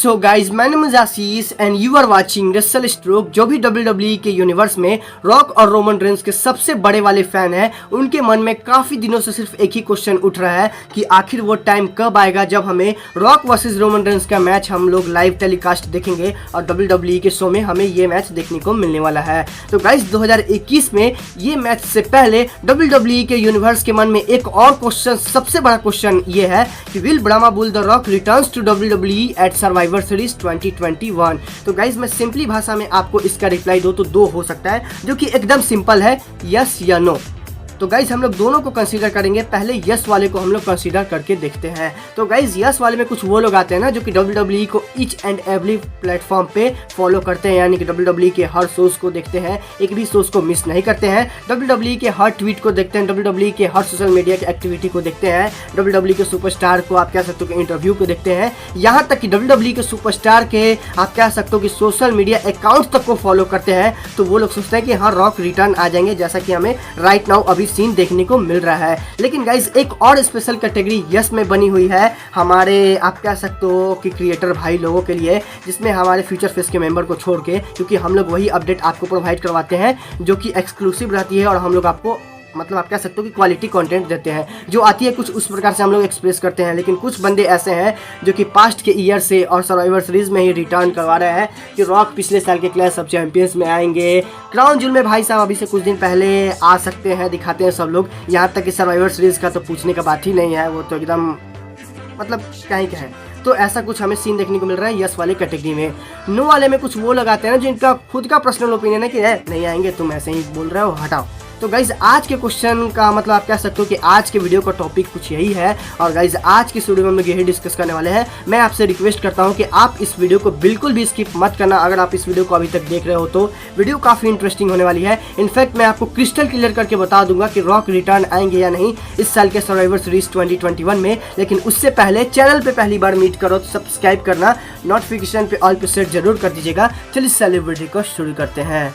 So guys my name is Ashish and you are watching wrestle stroke. जो भी WWE के universe में rock और रोमन रेंस के सबसे बड़े वाले फैन हैं, उनके मन में काफी दिनों से सिर्फ एक ही क्वेश्चन उठ रहा है कि आखिर वो टाइम कब आएगा जब हमें रॉक वर्सेस रोमन रेंस का मैच हम लोग लाइव टेलीकास्ट देखेंगे और WWE के शो में हमें ये मैच देखने को मिलने वाला है। तो गाइज 2021 में ये मैच से पहले WWE के यूनिवर्स के मन में एक और क्वेश्चन, सबसे बड़ा क्वेश्चन ये है कि will Brahma bull the Rock returns to WWE at Survivor Series 2021। तो गाइज मैं सिंपली भाषा में आपको इसका रिप्लाई दो तो दो हो सकता है, जो कि एकदम सिंपल है, यस या नो। तो गाइज हम लोग दोनों को कंसीडर करेंगे। पहले यस वाले को हम लोग कंसीडर करके देखते हैं। तो गाइज यस वाले में कुछ वो लोग आते हैं ना जो कि WWE को ईच एंड एवरी प्लेटफॉर्म पे फॉलो करते हैं, यानी कि WWE के हर शोज को देखते हैं, एक भी शोज को मिस नहीं करते हैं, WWE के हर ट्वीट को देखते हैं, WWE के हर सोशल मीडिया की एक्टिविटी को देखते हैं, WWE के सुपरस्टार को आप कह सकते हो कि इंटरव्यू को देखते हैं, यहाँ तक कि WWE के सुपरस्टार के आप कह सकते हो कि सोशल मीडिया अकाउंट तक को फॉलो करते हैं। तो वो लोग सोचते हैं कि हाँ रॉक रिटर्न आ जाएंगे, जैसा कि हमें राइट नाउ अभी सीन देखने को मिल रहा है। लेकिन गाइज एक और स्पेशल कैटेगरी यस में बनी हुई है हमारे आप कह सकते हो कि क्रिएटर भाई लोगों के लिए, जिसमें हमारे फ्यूचर फेस के मेंबर को छोड़ के, क्योंकि हम लोग वही अपडेट आपको प्रोवाइड करवाते हैं जो कि एक्सक्लूसिव रहती है और हम लोग आपको मतलब आप कह सकते हो कि क्वालिटी कंटेंट देते हैं। जो आती है कुछ उस प्रकार से हम लोग एक्सप्रेस करते हैं। लेकिन कुछ बंदे ऐसे हैं जो कि पास्ट के ईयर से और सर्वाइवर सीरीज में ही रिटर्न करवा रहे हैं कि रॉक पिछले साल के क्लैश ऑफ चैंपियंस में आएंगे, क्राउन जूल में भाई साहब अभी से कुछ दिन पहले आ सकते हैं, दिखाते हैं सब लोग। यहाँ तक कि सर्वाइवर सीरीज का तो पूछने का बात ही नहीं है, वो तो एकदम मतलब क्या ही कहें। तो ऐसा कुछ हमें सीन देखने को मिल रहा है यस वाले कैटेगरी में। नो वाले में कुछ वो लगाते हैं ना जिनका खुद का पर्सनल ओपिनियन है कि नहीं आएंगे, तुम ऐसे ही बोल रहे हो, हटाओ। तो गाइज आज के क्वेश्चन का मतलब आप कह सकते हो कि आज के वीडियो का टॉपिक कुछ यही है। और गाइज आज की वीडियो में हम लोग यही डिस्कस करने वाले हैं। मैं आपसे रिक्वेस्ट करता हूं कि आप इस वीडियो को बिल्कुल भी स्किप मत करना। अगर आप इस वीडियो को अभी तक देख रहे हो तो वीडियो काफ़ी इंटरेस्टिंग होने वाली है। इनफैक्ट मैं आपको क्रिस्टल क्लियर करके बता दूंगा कि रॉक रिटर्न आएंगे या नहीं इस साल के सर्वाइवर सीरीज 2021 में। लेकिन उससे पहले चैनल पर पहली बार मीट करो तो सब्सक्राइब करना, नोटिफिकेशन पे ऑल पे सेट जरूर कर दीजिएगा। चलिए सेलिब्रिटी को शुरू करते हैं।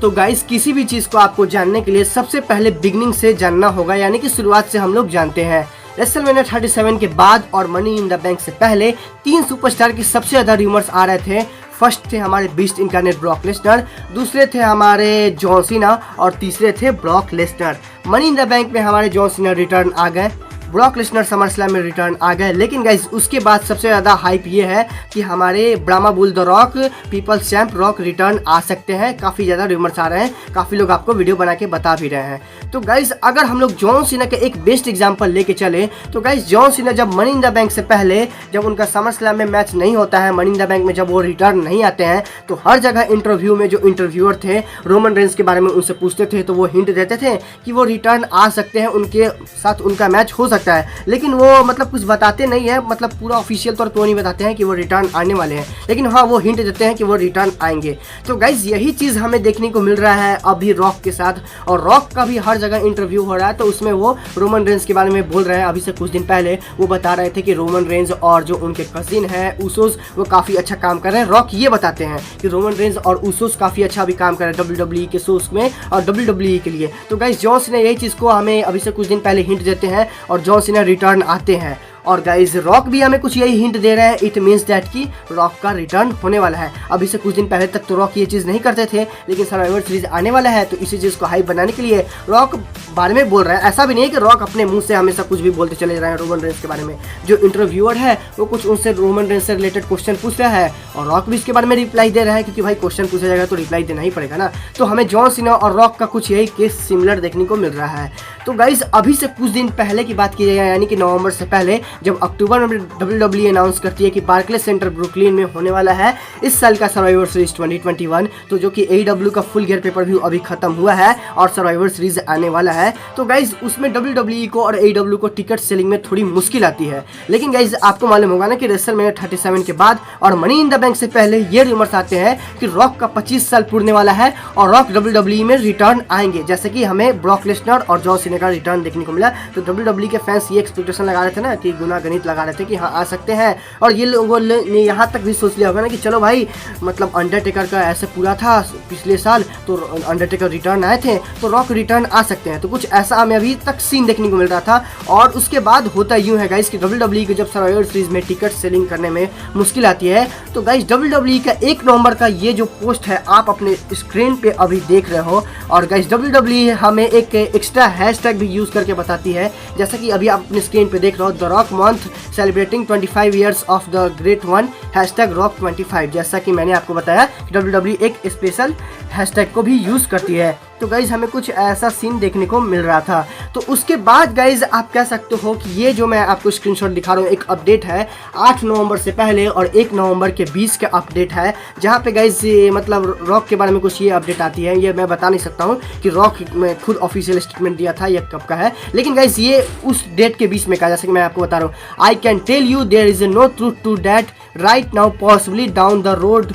तो गाइस किसी भी चीज़ को आपको जानने के लिए सबसे पहले बिगनिंग से जानना होगा, यानी कि शुरुआत से हम लोग जानते हैं। रेसलमेनिया 37 के बाद और मनी इन द बैंक से पहले 3 सुपरस्टार की सबसे ज़्यादा रूमर्स आ रहे थे। फर्स्ट थे हमारे बीस्ट इनकार्नेट ब्रॉक लेसनर, दूसरे थे हमारे जॉन सीना और तीसरे थे Brock Lesnar. Money in the bank में हमारे जॉन सीना रिटर्न आ गए, ब्रॉक लेसनर समरस्लैम में रिटर्न आ गए। लेकिन गाइज उसके बाद सबसे ज़्यादा हाइप ये है कि हमारे Brahma bull the Rock people's champ Rock return आ सकते हैं। काफ़ी ज़्यादा रूमर्स आ रहे हैं, काफ़ी लोग आपको वीडियो बना के बता भी रहे हैं। तो गाइज अगर हम लोग जॉन सीना के एक बेस्ट एग्जांपल लेके चले तो गाइज जॉन सीना जब मनी इन द बैंक से पहले जब उनका समरस्लैम में मैच नहीं होता है, मनी इन द बैंक में जब वो रिटर्न नहीं आते हैं, तो हर जगह इंटरव्यू में जो इंटरव्यूअर थे रोमन रेंस के बारे में उनसे पूछते थे तो वो हिंट देते थे कि वो रिटर्न आ सकते हैं, उनके साथ उनका मैच हो सकता है। लेकिन वो मतलब कुछ बताते नहीं है, मतलब पूरा ऑफिशियल तौर पर नहीं बताते हैं कि वो रिटर्न आने वाले हैं, लेकिन हाँ वो हिंट देते हैं कि वो रिटर्न आएंगे। तो गाइज यही चीज़ हमें देखने को मिल रहा है अभी रॉक के साथ। और रॉक का भी हर जगह इंटरव्यू हो रहा है, तो उसमें वो रोमन रेंस के बारे में बोल रहे हैं। अभी से कुछ दिन पहले वो बता रहे थे कि रोमन रेंस और जो उनके कजिन है उसोस वो काफ़ी अच्छा काम कर रहे हैं। रॉक ये बताते हैं कि रोमन रेंस और उसोस काफ़ी अच्छा भी काम कर रहे हैं WWE के शोज में और WWE के लिए। तो गाइज जॉन सीना यही चीज़ को हमें अभी से कुछ दिन पहले हिंट देते हैं और जॉन सीना रिटर्न आते हैं। और गाइज रॉक भी हमें कुछ यही हिंट दे रहे हैं। इट मीन्स दैट कि रॉक का रिटर्न होने वाला है। अभी से कुछ दिन पहले तक तो रॉक ये चीज़ नहीं करते थे, लेकिन सर्वाइवर सीरीज आने वाला है तो इसी चीज़ को हाइप बनाने के लिए रॉक बारे में बोल रहे हैं। ऐसा भी नहीं है कि रॉक अपने मुंह से हमेशा कुछ भी बोलते चले रहे हैं रोमन रेंस के बारे में। जो इंटरव्यूअर है वो कुछ उनसे रोमन रेंस से रिलेटेड क्वेश्चन पूछ रहा है और रॉक भी इसके बारे में रिप्लाई दे रहा है, क्योंकि भाई क्वेश्चन पूछा जाएगा तो रिप्लाई देना ही पड़ेगा ना। तो हमें जॉन सीना और रॉक का कुछ यही केस सिमिलर देखने को मिल रहा है। तो गाइज अभी से कुछ दिन पहले की बात की जाए, यानी कि नवंबर से पहले, जब अक्टूबर में WWE अनाउंस करती है कि बार्कलेज सेंटर ब्रुकलिन में होने वाला है इस साल का सर्वाइवर सीरीज 2021, तो जो कि AEW का फुल गियर पेपर व्यू अभी खत्म हुआ है और सर्वाइवर सीरीज आने वाला है। तो गाइज उसमें WWE को और AEW को टिकट सेलिंग में थोड़ी मुश्किल आती है। लेकिन गाइज आपको मालूम होगा ना कि रेसलमेनिया 37 के बाद और मनी इन द बैंक से पहले ये रूमर्स आते हैं कि रॉक का 25 साल पूरने वाला है और रॉक WWE में रिटर्न आएंगे, जैसे कि हमें ब्रॉक लेसनर और जॉन सीना का रिटर्न देखने को मिला। तो WWE के फैंस ये एक्सपेक्टेशन लगा रहे थे ना कि टुना गणित लगा रहे थे कि हाँ आ सकते हैं। और ये लोगों ने यहाँ तक भी सोच लिया होगा ना कि चलो भाई मतलब अंडरटेकर का ऐसे पूरा था पिछले साल, तो अंडरटेकर रिटर्न आए थे तो रॉक रिटर्न आ सकते हैं। तो कुछ ऐसा हमें अभी तक सीन देखने को मिल रहा था। और उसके बाद होता यूँ है गाइस कि WWE को जब सर्वाइवर सीरीज में टिकट सेलिंग करने में मुश्किल आती है, तो गाइस WWE का 1 नवंबर का ये जो पोस्ट है आप अपने स्क्रीन पे अभी देख रहे हो। और गाइस WWE हमें एक एक्स्ट्रा हैशटैग भी यूज़ करके बताती है, जैसा कि अभी आप अपने स्क्रीन पे देख रहे हो, the rock month celebrating 25 years of the great one #rock25। जैसा कि मैंने आपको बताया WWE एक स्पेशल हैशटैग को भी यूज़ करती है। तो गाइज़ हमें कुछ ऐसा सीन देखने को मिल रहा था। तो उसके बाद गाइज़ आप कह सकते हो कि ये जो मैं आपको स्क्रीनशॉट दिखा रहा हूँ एक अपडेट है 8 नवंबर से पहले और 1 नवंबर के 20 का अपडेट है, जहाँ पे गाइज़ मतलब रॉक के बारे में कुछ ये अपडेट आती है। ये मैं बता नहीं सकता हूँ कि रॉक में खुद ऑफिशियल स्टेटमेंट दिया था या कब का है, लेकिन गाइज़ ये उस डेट के बीच में कहा, जैसे कि मैं आपको बता रहा हूँ, I can tell you there is no truth to that right now, possibly down the road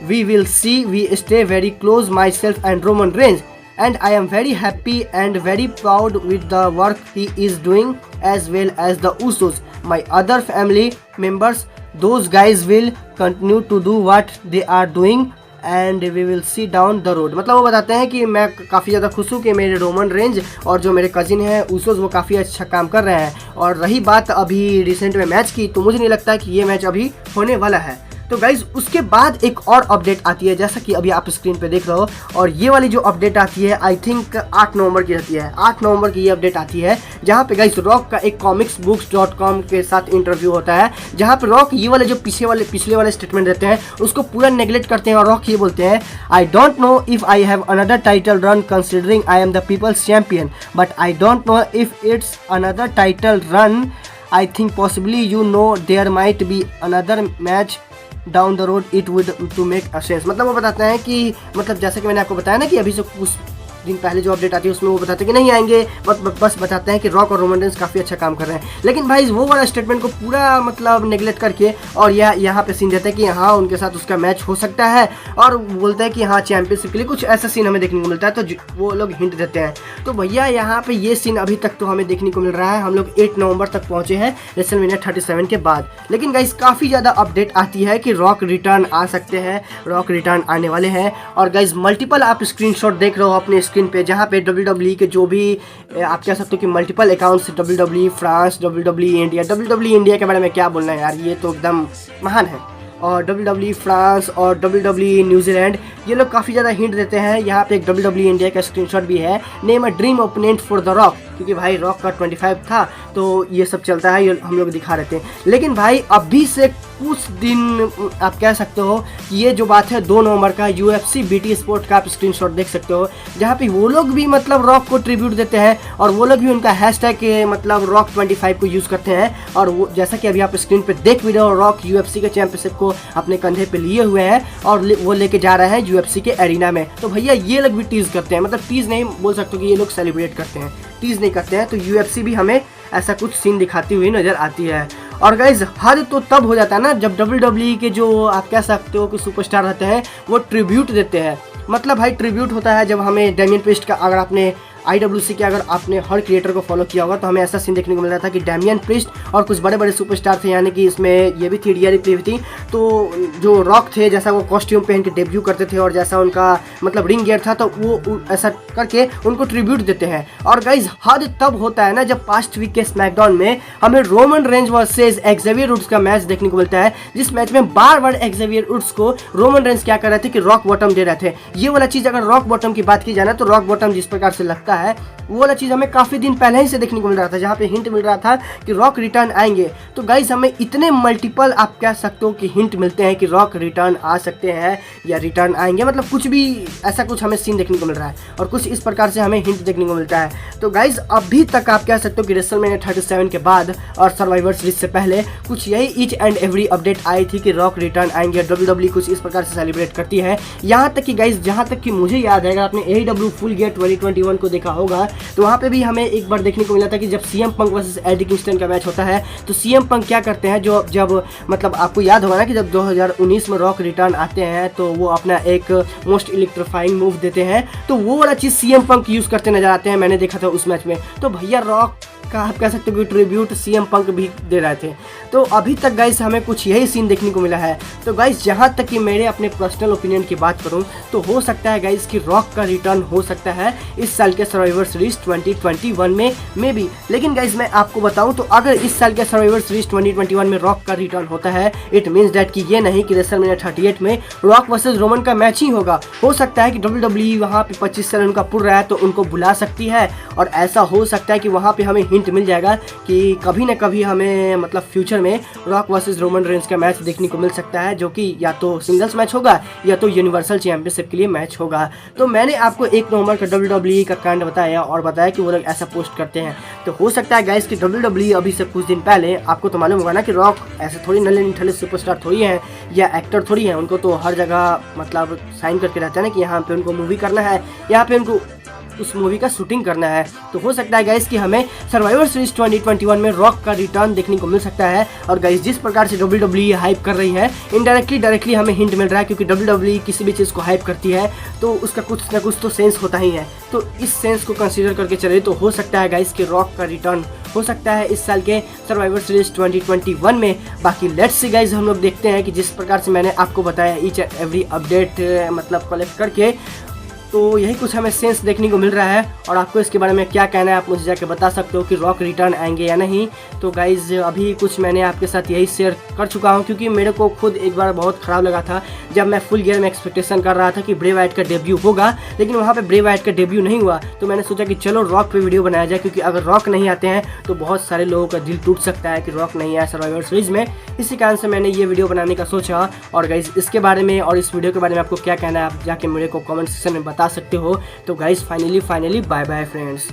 we will see, we stay very close, myself and Roman Reigns, and I am very happy and very proud with the work he is doing, as well as the Usos, my other family members. Those guys will continue to do what they are doing and we will see down the road। मतलब वो बताते हैं कि मैं काफ़ी ज़्यादा खुश हूँ कि मेरे रोमन रेंज और जो मेरे कजिन हैं ऊसोस वो काफ़ी अच्छा काम कर रहे हैं। और रही बात अभी रिसेंट में मैच की, तो मुझे नहीं लगता कि ये मैच अभी होने वाला है। तो गाइज उसके बाद एक और अपडेट आती है, जैसा कि अभी आप स्क्रीन पे देख रहे हो, और ये वाली जो अपडेट आती है आई थिंक 8 नवंबर की रहती है। 8 नवंबर की ये अपडेट आती है जहाँ पे गाइज रॉक का एक comicsbooks.com के साथ इंटरव्यू होता है, जहाँ पे रॉक ये वाले जो पिछले वाले स्टेटमेंट देते हैं उसको पूरा नेगलेक्ट करते हैं। और रॉक ये बोलते हैं, I don't know if I have another title run considering I am the people's champion, but I don't know if it's another title run, I think possibly you know there might be another match down the road it would to make a sense. मतलब वो बताते हैं कि मतलब जैसे कि मैंने आपको बताया ना कि अभी से कुछ दिन पहले जो अपडेट आती है उसमें वो बताते हैं कि नहीं आएंगे, बस बताते हैं कि रॉक और रोमन रेंज काफ़ी अच्छा काम कर रहे हैं। लेकिन भाई वो वाला स्टेटमेंट को पूरा मतलब नेगलेक्ट करके और यहाँ पे सीन देते हैं कि हाँ उनके साथ उसका मैच हो सकता है, और बोलते हैं कि हाँ चैंपियनशिप के लिए कुछ ऐसा सीन हमें देखने को मिलता है, तो वो लोग हिंट देते हैं। तो भैया यहाँ पे ये सीन अभी तक तो हमें देखने को मिल रहा है। हम लोग 8 नवंबर तक पहुँचे हैं रेसलमेनिया 37 के बाद। लेकिन गाइस काफ़ी ज़्यादा अपडेट आती है कि रॉक रिटर्न आ सकते हैं, रॉक रिटर्न आने वाले हैं। और गाइस मल्टीपल आप स्क्रीनशॉट देख रहे हो अपने स्क्रीन पे, जहाँ पे WWE के जो भी आप कह सकते हो कि multiple accounts, WWE France, WWE India, WWE India के बारे में क्या बोलना है यार, ये तो एकदम महान है। और WWE फ्रांस और WWE न्यूजीलैंड ये लोग काफ़ी ज़्यादा हिंट देते हैं। यहाँ पे एक WWE इंडिया का स्क्रीनशॉट भी है, name a dream opponent for the rock, क्योंकि भाई रॉक का 25 था तो ये सब चलता है, ये हम लोग दिखा रहे थे। लेकिन भाई अभी से कुछ दिन आप कह सकते हो कि ये जो बात है 2 नवंबर का UFC BT स्पोर्ट का आप स्क्रीनशॉट देख सकते हो, जहाँ पे वो लोग भी मतलब रॉक को ट्रिब्यूट देते हैं और वो लोग भी उनका हैशटैग मतलब रॉक 25 को यूज़ करते हैं। और वो जैसा कि अभी आप स्क्रीन पे देख भी रहे हो, रॉक UFC के चैंपियनशिप को अपने कंधे पे लिए हुए हैं और वो लेके जा रहे हैं UFC के एरिना में। तो भैया ये लोग भी टीज़ करते हैं, मतलब टीज़ नहीं बोल सकते कि ये लोग सेलिब्रेट करते हैं, टीज़ नहीं करते हैं। तो UFC भी हमें ऐसा कुछ सीन दिखाती हुई नज़र आती है। और गाइज हद तो तब हो जाता है ना जब WWE के जो आप कह सकते हो कि सुपरस्टार रहते हैं वो ट्रिब्यूट देते हैं। मतलब भाई ट्रिब्यूट होता है जब हमें डैमियन प्रीस्ट का, अगर आपने IWC के अगर आपने हर क्रिएटर को फॉलो किया होगा तो हमें ऐसा सीन देखने को मिल रहा था कि डैमियन प्रीस्ट और कुछ बड़े बड़े सुपरस्टार थे, यानी कि इसमें ये भी थी, रिया रिप्ली भी थी। तो जो रॉक थे जैसा वो कॉस्ट्यूम पहन के डेब्यू करते थे और जैसा उनका मतलब रिंग गियर था, तो वो ऐसा करके उनको ट्रिब्यूट देते हैं। और गाइज हद तब होता है ना जब पास्ट वीक के स्मैकडाउन में हमें Roman Reigns versus Xavier Woods का मैच देखने को मिलता है, जिस मैच में बार बार एक्जेवियर वुड्स को रोमन रेंज क्या कर रहे थे कि रॉक बॉटम दे रहे थे। ये वाला चीज़ अगर रॉक बॉटम की बात की जाए ना तो रॉक बॉटम जिस प्रकार से लगता है वो वाला चीज़ हमें काफ़ी दिन पहले ही से देखने को मिल रहा था, जहाँ पे हिंट मिल रहा था कि रॉक रिटर्न आएंगे। तो गाइज हमें इतने मल्टीपल आप कह सकते हो कि हिंट मिलते हैं कि रॉक रिटर्न आ सकते हैं या रिटर्न आएंगे, मतलब कुछ भी ऐसा कुछ हमें सीन देखने को मिल रहा है और कुछ इस प्रकार से हमें हिंट देखने को मिलता है। तो गाइज अभी तक आप कह सकते हो कि रेसलमेनिया 37 के बाद और सर्वाइवर सीरीज से पहले कुछ यही ईच एंड एवरी अपडेट आई थी कि रॉक रिटर्न आएंगे। WWE कुछ इस प्रकार से सेलिब्रेट करती है। यहाँ तक कि गाइज जहाँ तक कि मुझे याद है, अगर आपने AEW फुल गियर 2021 को देखा होगा तो वहाँ पे भी हमें एक बार देखने को मिला था कि जब CM पंक वर्सेस एडी किंगस्टन का मैच होता है तो CM पंक क्या करते हैं, जो जब मतलब आपको याद होगा ना कि जब 2019 में रॉक रिटर्न आते हैं तो वो अपना एक मोस्ट इलेक्ट्रीफाइंग मूव देते हैं, तो वो वाला चीज़ CM पंक यूज़ करते नजर आते हैं, मैंने देखा था उस मैच में। तो भैया रॉक का आप कह सकते हो कि ट्रिब्यूट सीएम पंक भी दे रहे थे। तो अभी तक गाइस हमें कुछ यही सीन देखने को मिला है। तो गाइस जहाँ तक कि मेरे अपने पर्सनल ओपिनियन की बात करूँ तो हो सकता है गाइस कि रॉक का रिटर्न हो सकता है इस साल के सर्वाइवर सीरीज 2021 में भी। लेकिन गाइस मैं आपको बताऊं तो अगर इस साल के सर्वाइवर सीरीज 2021 में रॉक का रिटर्न होता है, इट मीन्स डैट कि ये नहीं कि रेसलमेनिया 38 में रॉक वर्सेस रोमन का मैच ही होगा। हो सकता है कि WWE वहाँ पे 25 साल उनका पुर रहा है तो उनको बुला सकती है, और ऐसा हो सकता है कि वहाँ पे हमें हिंट मिल जाएगा कि कभी न कभी हमें मतलब फ्यूचर में रॉक वर्सेस रोमन रेंस का मैच देखने को मिल सकता है, जो कि या तो सिंगल्स मैच होगा या तो यूनिवर्सल चैंपियनशिप के लिए मैच होगा। तो मैंने आपको 1 नवंबर का WWE का कांड बताया और बताया कि वो लोग ऐसा पोस्ट करते हैं। तो हो सकता है गाइस कि WWE अभी से कुछ दिन पहले, आपको तो मालूम होगा ना कि रॉक ऐसे थोड़ी नले निठले सुपरस्टार थोड़ी है या एक्टर थोड़ी है, उनको तो हर जगह मतलब साइन करके रहता है ना कि यहाँ पे उनको मूवी करना है, यहाँ पे उनको उस मूवी का शूटिंग करना है। तो हो सकता है गाइस कि हमें सर्वाइवर सीरीज 2021 में रॉक का रिटर्न देखने को मिल सकता है। और गाइस जिस प्रकार से WWE हाइप कर रही है, इनडायरेक्टली डायरेक्टली हमें हिंट मिल रहा है, क्योंकि WWE किसी भी चीज़ को हाइप करती है तो उसका कुछ ना कुछ तो सेंस होता ही है। तो इस सेंस को कंसीडर करके चले तो हो सकता है गाइस कि रॉक का रिटर्न हो सकता है इस साल के सर्वाइवर सीरीज 2021 में। बाकी लेट्स सी गाइस, हम लोग देखते हैं कि जिस प्रकार से मैंने आपको बताया ईच एंड एवरी अपडेट मतलब कलेक्ट करके, तो यही कुछ हमें सेंस देखने को मिल रहा है। और आपको इसके बारे में क्या कहना है आप मुझे जाके बता सकते हो कि रॉक रिटर्न आएंगे या नहीं। तो गाइज अभी कुछ मैंने आपके साथ यही शेयर कर चुका हूं, क्योंकि मेरे को खुद एक बार बहुत ख़राब लगा था जब मैं फुल गियर में एक्सपेक्टेशन कर रहा था कि ब्रे वाइट का डेब्यू होगा, लेकिन वहाँ पे ब्रे वाइट का डेब्यू नहीं हुआ। तो मैंने सोचा कि चलो रॉक पे वीडियो बनाया जाए, क्योंकि अगर रॉक नहीं आते हैं तो बहुत सारे लोगों का दिल टूट सकता है कि रॉक नहीं आया सर्वाइवर सीरीज में। इसी कारण से मैंने ये वीडियो बनाने का सोचा। और गाइज इसके बारे में और इस वीडियो के बारे में आपको क्या कहना है आप जाके मेरे को कमेंट सेक्शन में बता सकते हो। तो guys finally bye bye friends.